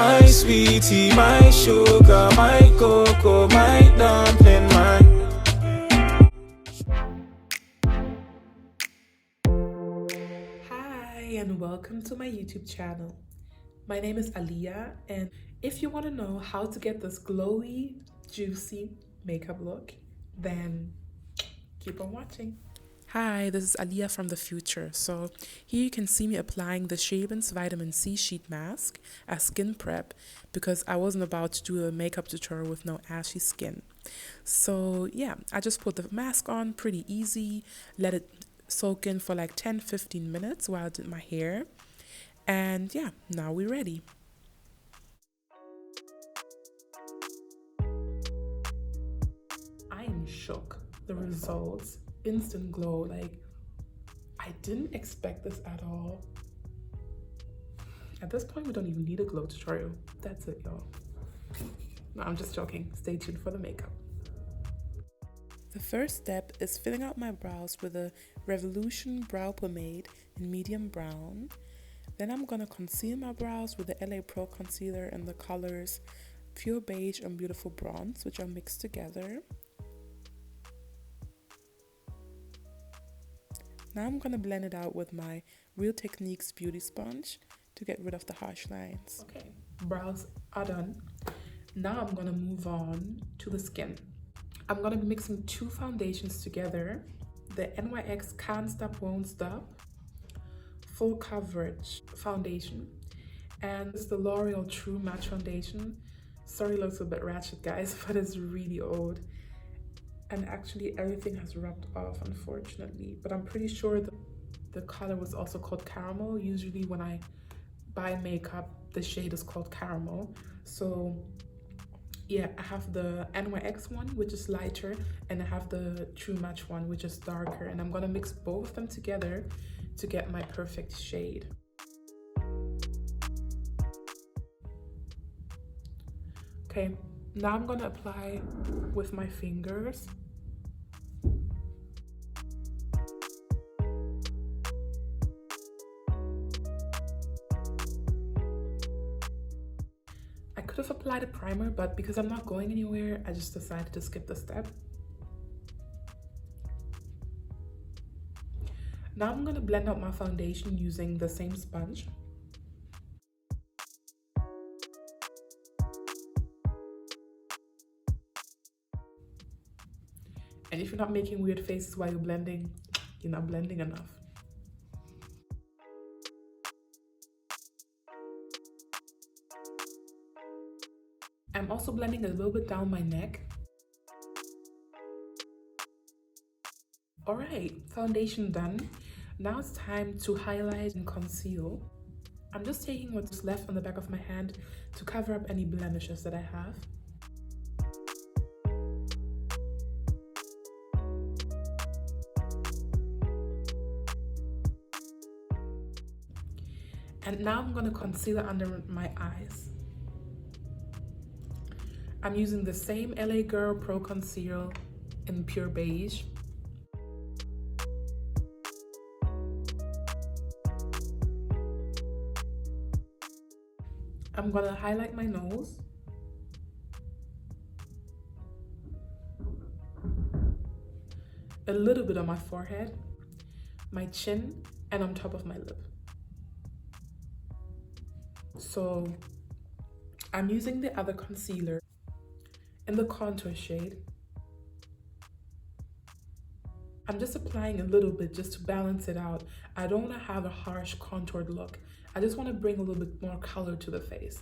My sweetie, my sugar, my cocoa, my dumpling, my. Hi and welcome to my YouTube channel. My name is Aaliyah, and if you want to know how to get this glowy, juicy makeup look, then keep on watching. Hi, this is Aaliyah from the future. So here you can see me applying the Shaven's Vitamin C Sheet Mask as skin prep because I wasn't about to do a makeup tutorial with no ashy skin. So yeah, I just put the mask on pretty easy, let it soak in for like 10-15 minutes while I did my hair. And yeah, now we're ready. I am shook. The results, instant glow. Like, I didn't expect this at all. At this point, we don't even need a glow tutorial. That's it, y'all. No, I'm just joking. Stay tuned for the makeup. The first step is filling out my brows with a Revolution brow pomade in medium brown. Then I'm gonna conceal my brows with the LA Pro concealer in the colors Pure Beige and Beautiful Bronze, which are mixed together. Now I'm gonna blend it out with my Real Techniques beauty sponge to get rid of the harsh lines. Okay, brows are done. Now I'm gonna move on to the skin. I'm gonna be mixing two foundations together. The NYX Can't Stop Won't Stop Full Coverage Foundation, and it's the L'Oreal True Match Foundation. Sorry, it looks a bit ratchet, guys, but it's really old. And actually everything has rubbed off, unfortunately. But I'm pretty sure the color was also called caramel. Usually when I buy makeup, the shade is called caramel. So yeah, I have the NYX one, which is lighter, and I have the True Match one, which is darker. And I'm gonna mix both of them together to get my perfect shade. Okay, now I'm gonna apply with my fingers. I could have applied a primer, but because I'm not going anywhere, I just decided to skip the step. Now I'm gonna blend out my foundation using the same sponge. And if you're not making weird faces while you're blending, you're not blending enough. I'm also blending a little bit down my neck. All right, foundation done. Now it's time to highlight and conceal. I'm just taking what's left on the back of my hand to cover up any blemishes that I have. And now I'm gonna conceal it under my eyes. I'm using the same LA Girl Pro Conceal in Pure Beige. I'm gonna highlight my nose. A little bit on my forehead, my chin, and on top of my lip. So I'm using the other concealer in the contour shade. I'm just applying a little bit just to balance it out. I don't want to have a harsh contoured look. I just want to bring a little bit more color to the face.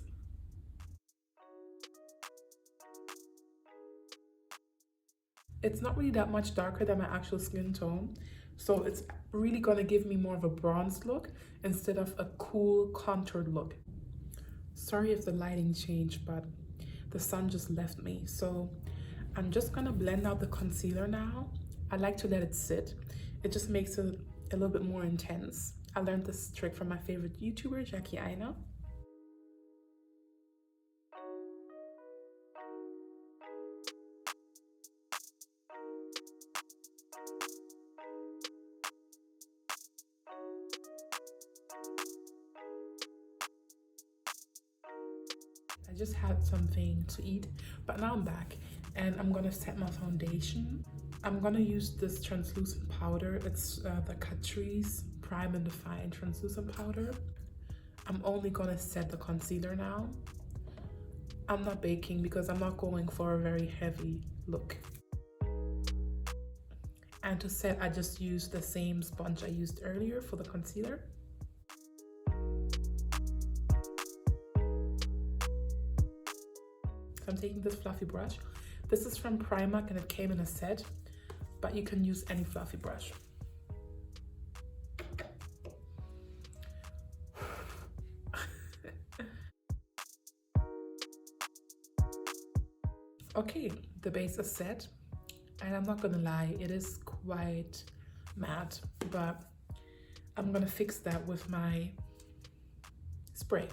It's not really that much darker than my actual skin tone, so it's really gonna give me more of a bronzed look instead of a cool contoured look. Sorry if the lighting changed, but the sun just left me. So I'm just gonna blend out the concealer now. I like to let it sit. It just makes it a little bit more intense. I learned this trick from my favorite YouTuber, Jackie Aina. I just had something to eat, but now I'm back and I'm gonna set my foundation. I'm gonna use this translucent powder. It's the Catrice Prime and Define translucent powder. I'm only gonna set the concealer now. I'm not baking because I'm not going for a very heavy look. And to set, I just used the same sponge I used earlier for the concealer. So I'm taking this fluffy brush. This is from Primark and it came in a set, but you can use any fluffy brush. Okay, the base is set, and I'm not gonna lie, it is quite matte, but I'm gonna fix that with my spray.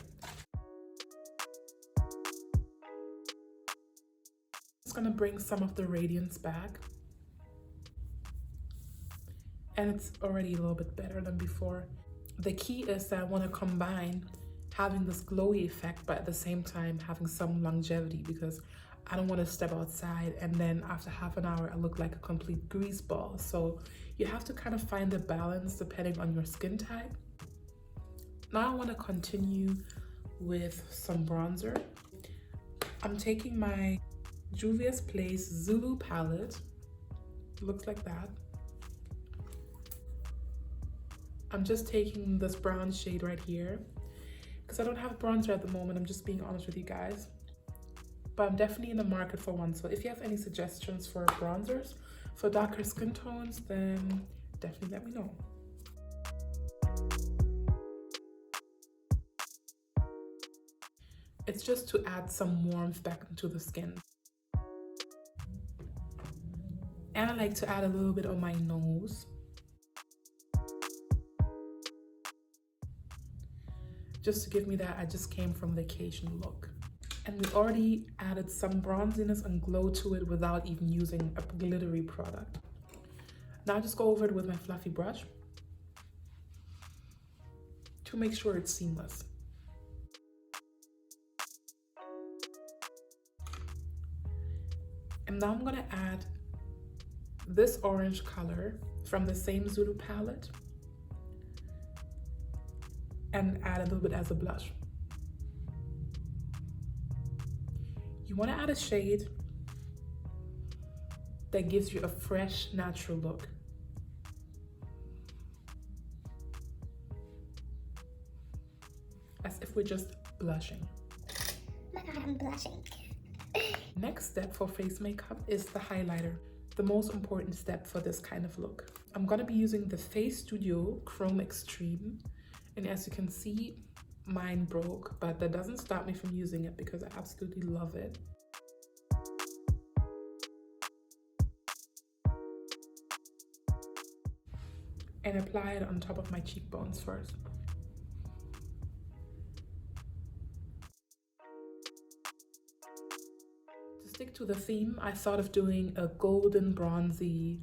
It's gonna bring some of the radiance back, and it's already a little bit better than before. The key is that I want to combine having this glowy effect, but at the same time having some longevity, because I don't want to step outside and then after half an hour I look like a complete grease ball. So you have to kind of find a balance depending on your skin type. Now I want to continue with some bronzer. I'm taking my Juvia's Place Zulu palette. It looks like that. I'm just taking this brown shade right here because I don't have bronzer at the moment. I'm just being honest with you guys. But I'm definitely in the market for one. So if you have any suggestions for bronzers for darker skin tones, then definitely let me know. It's just to add some warmth back into the skin. And I like to add a little bit on my nose. Just to give me that I just came from vacation look. And we already added some bronziness and glow to it without even using a glittery product. Now just go over it with my fluffy brush to make sure it's seamless. And now I'm gonna add this orange color from the same Zulu palette and add a little bit as a blush. You want to add a shade that gives you a fresh, natural look. As if we're just blushing. Oh my god, I'm blushing. Next step for face makeup is the highlighter, the most important step for this kind of look. I'm going to be using the Face Studio Chrome Extreme, and as you can see, mine broke, but that doesn't stop me from using it because I absolutely love it. And apply it on top of my cheekbones first. To stick to the theme, I thought of doing a golden bronzy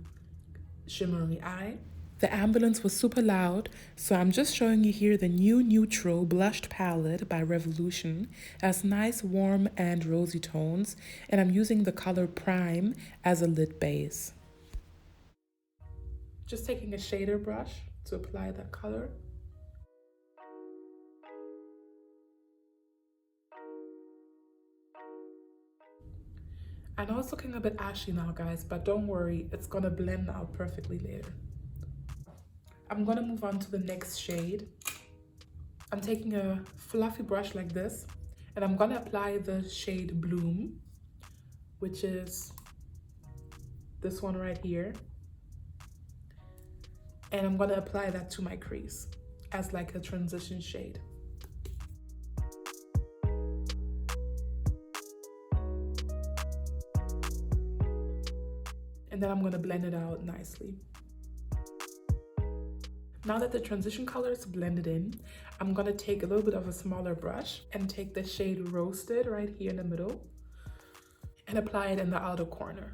shimmery eye. The ambulance was super loud, so I'm just showing you here the new Neutral Blushed Palette by Revolution. It has nice warm and rosy tones, and I'm using the color Prime as a lid base. Just taking a shader brush to apply that color. I know it's looking a bit ashy now, guys, but don't worry, it's gonna blend out perfectly later. I'm gonna move on to the next shade. I'm taking a fluffy brush like this, and I'm gonna apply the shade Bloom, which is this one right here. And I'm gonna apply that to my crease as like a transition shade. And then I'm gonna blend it out nicely. Now that the transition color is blended in, I'm gonna take a little bit of a smaller brush and take the shade Roasted right here in the middle and apply it in the outer corner.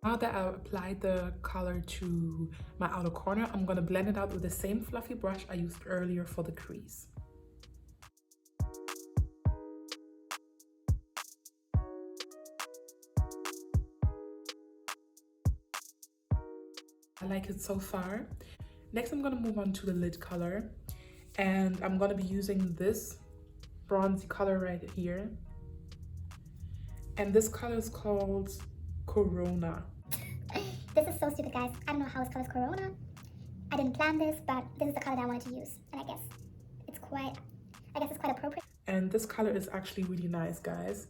Now that I applied the color to my outer corner, I'm gonna blend it out with the same fluffy brush I used earlier for the crease. I like it so far. Next, I'm gonna move on to the lid color, and I'm gonna be using this bronzy color right here. And this color is called Corona. This is so stupid, guys. I don't know how it's called Corona. I didn't plan this, but this is the color that I wanted to use. And I guess it's quite appropriate. And this color is actually really nice, guys.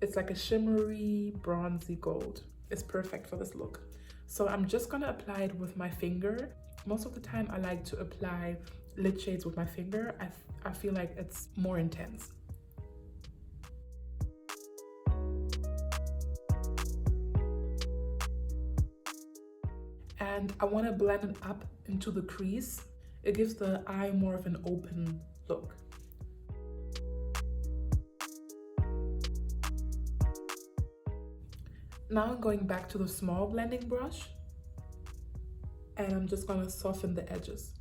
It's like a shimmery bronzy gold. It's perfect for this look. So I'm just gonna apply it with my finger. Most of the time I like to apply lid shades with my finger. I feel like it's more intense. And I want to blend it up into the crease. It gives the eye more of an open look. Now I'm going back to the small blending brush, and I'm just going to soften the edges.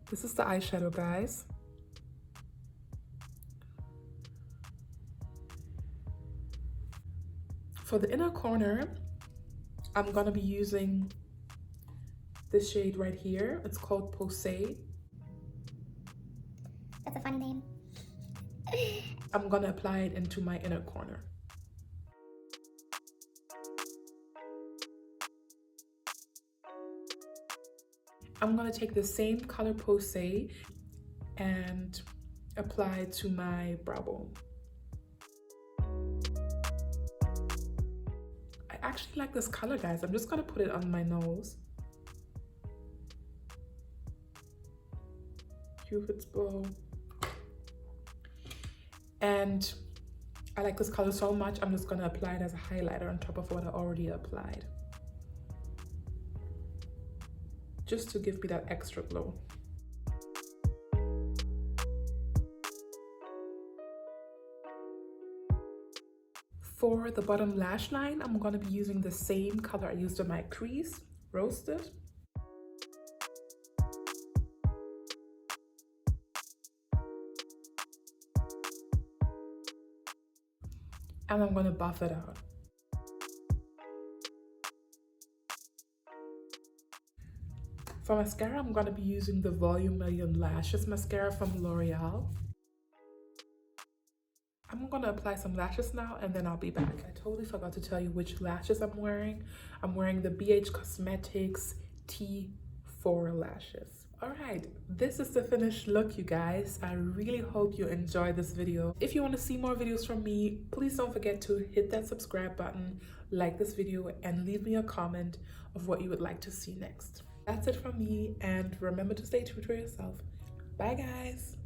This is the eyeshadow, guys. For the inner corner, I'm gonna be using this shade right here. It's called Posay. That's a funny name. I'm gonna apply it into my inner corner. I'm gonna take the same color Posay and apply it to my brow bone. I actually like this color, guys. I'm just gonna put it on my nose. Cupid's bow. And I like this color so much, I'm just gonna apply it as a highlighter on top of what I already applied. Just to give me that extra glow. For the bottom lash line, I'm going to be using the same color I used on my crease, Roasted. And I'm going to buff it out. For mascara, I'm going to be using the Volume Million Lashes mascara from L'Oreal. I'm gonna apply some lashes now and then I'll be back. I totally forgot to tell you which lashes I'm wearing. I'm wearing the BH Cosmetics T4 lashes. All right, this is the finished look, you guys. I really hope you enjoyed this video. If you want to see more videos from me, please don't forget to hit that subscribe button, like this video, and leave me a comment of what you would like to see next. That's it from me, and remember to stay true to yourself. Bye, guys.